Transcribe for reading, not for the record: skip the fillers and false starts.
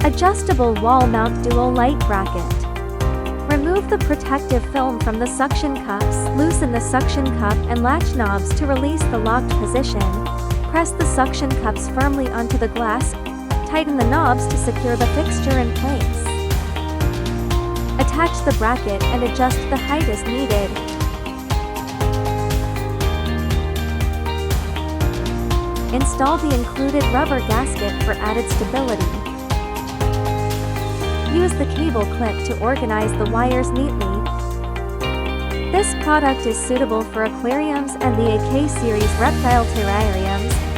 Adjustable wall mount dual light bracket. Remove the protective film from the suction cups. Loosen the suction cup and latch knobs to release the locked position. Press the suction cups firmly onto the glass. Tighten the knobs to secure the fixture in place. Attach the bracket and adjust the height as needed. Install the included rubber gasket for added stability. Use the cable clip to organize the wires neatly. This product is suitable for aquariums and the AK series reptile terrariums.